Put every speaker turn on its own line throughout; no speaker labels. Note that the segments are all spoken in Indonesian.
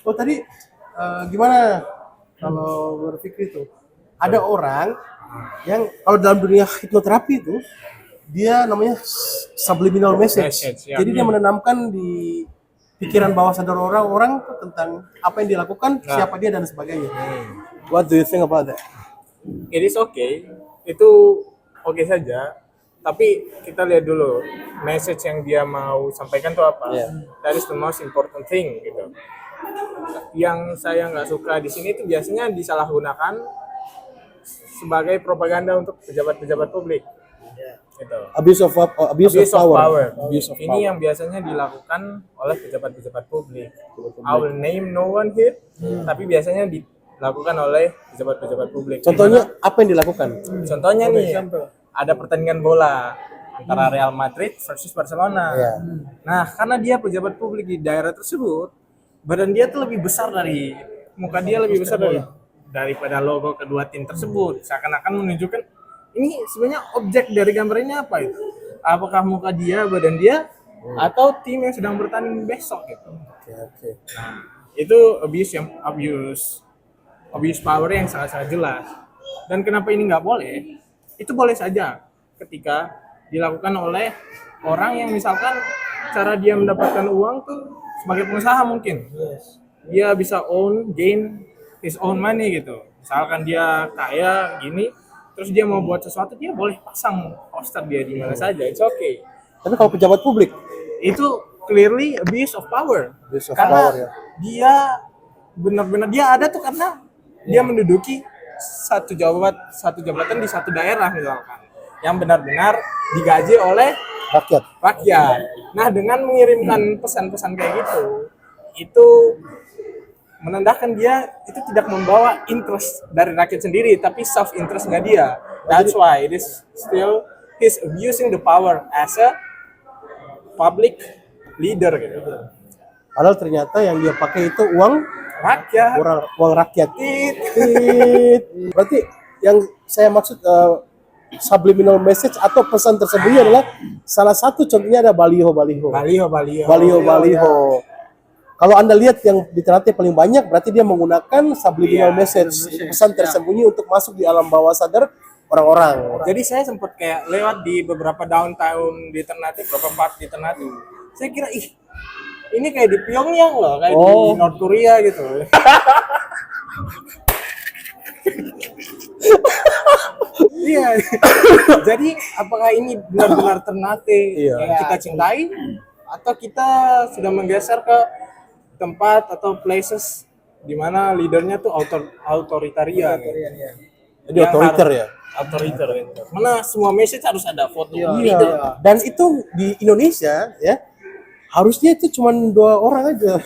Oh tadi gimana kalau berpikir itu? Ada orang yang kalau dalam dunia hipnoterapi itu dia namanya subliminal message.
Message, ya.
Jadi dia menanamkan di pikiran bawah sadar orang-orang tuh tentang apa yang dilakukan, siapa dia dan sebagainya. What do you think about that?
It is okay, itu oke saja. Tapi kita lihat dulu message yang dia mau sampaikan tuh apa.
Yeah.
That is the most important thing gitu. Yang saya nggak suka di sini itu biasanya disalahgunakan sebagai propaganda untuk pejabat-pejabat publik. Gitu.
Abuse of power.
Abuse of ini power. Yang biasanya dilakukan oleh pejabat-pejabat publik. I will name no one here, tapi biasanya dilakukan oleh pejabat-pejabat publik.
Contohnya apa yang dilakukan?
Contohnya nih, ada pertandingan bola antara Real Madrid versus Barcelona.
Yeah.
Nah, karena dia pejabat publik di daerah tersebut, badan dia tuh lebih besar dari muka dia lebih besar daripada logo kedua tim tersebut. Seakan-akan menunjukkan ini sebenarnya objek dari gambar ini apa itu? Apakah muka dia, badan dia, atau tim yang sedang bertanding besok gitu?
Okay.
Nah, itu abuse power yang sangat-sangat jelas. Dan kenapa ini nggak boleh? Itu boleh saja ketika dilakukan oleh orang yang misalkan cara dia mendapatkan uang tuh sebagai pengusaha mungkin. Dia bisa gain his own money gitu. Misalkan dia kaya gini, terus dia mau buat sesuatu, dia boleh pasang poster dia di mana saja, it's okay.
Tapi kalau pejabat publik
itu clearly abuse of power.
Karena power, ya.
Dia benar-benar dia ada tuh karena dia menduduki satu jabatan di satu daerah misalkan, yang benar-benar digaji oleh rakyat. Nah, dengan mengirimkan pesan-pesan kayak gitu, itu menandakan dia itu tidak membawa interest dari rakyat sendiri, tapi self interestnya dia. That's why it is still he's abusing the power as a public leader gitu.
Padahal ternyata yang dia pakai itu uang
rakyat.
Uang rakyat. Berarti yang saya maksud subliminal message atau pesan tersembunyi adalah salah satu contohnya ada baliho. Kalau Anda lihat yang di Ternate paling banyak, berarti dia menggunakan subliminal message, pesan tersembunyi untuk masuk di alam bawah sadar orang-orang.
Jadi saya sempat kayak lewat di beberapa downtown di Ternate, beberapa part di Ternate. Saya kira ini kayak di Pyongyang loh, kayak di North Korea gitu. Iya. Jadi apakah ini benar-benar Ternate yang kita cintai, atau kita sudah menggeser ke tempat atau places di mana leadernya tuh authoritarian.
Jadi otoriter ya.
Otoriter gitu. Mana semua message harus ada foto.
Iya. Dan itu di Indonesia ya harusnya itu cuma 2 orang aja.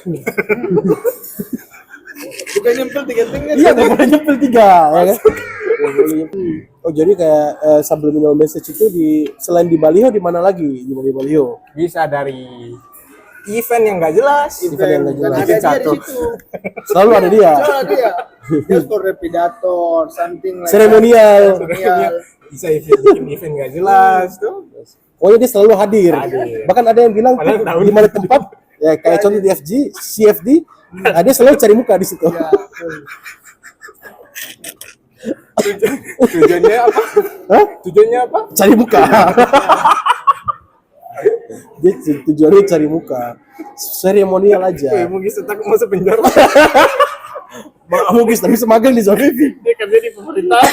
Bukan nyempil 3 tingkat.
Iya, nggak boleh nyempil 3 ya kan. Oh jadi kayak subliminal message itu selain di baliho di mana lagi di baliho?
Bisa dari event yang nggak jelas.
Ada dia di situ.
Selalu ada dia.
Just for the pidato, something like
seremonial.
Bisa event nggak jelas tuh.
Oh dia selalu hadir. Bahkan ada yang bilang di mana tempat ya kayak contoh di CFD, dia selalu cari muka di situ.
Tujuannya apa? Tujuannya apa?
Cari muka. Dia tujuannya cari muka. Seremonial aja.
Mungkin setak masuk penjara.
Mungkin tapi semagang di zona.
Dia kerja di pemerintahan.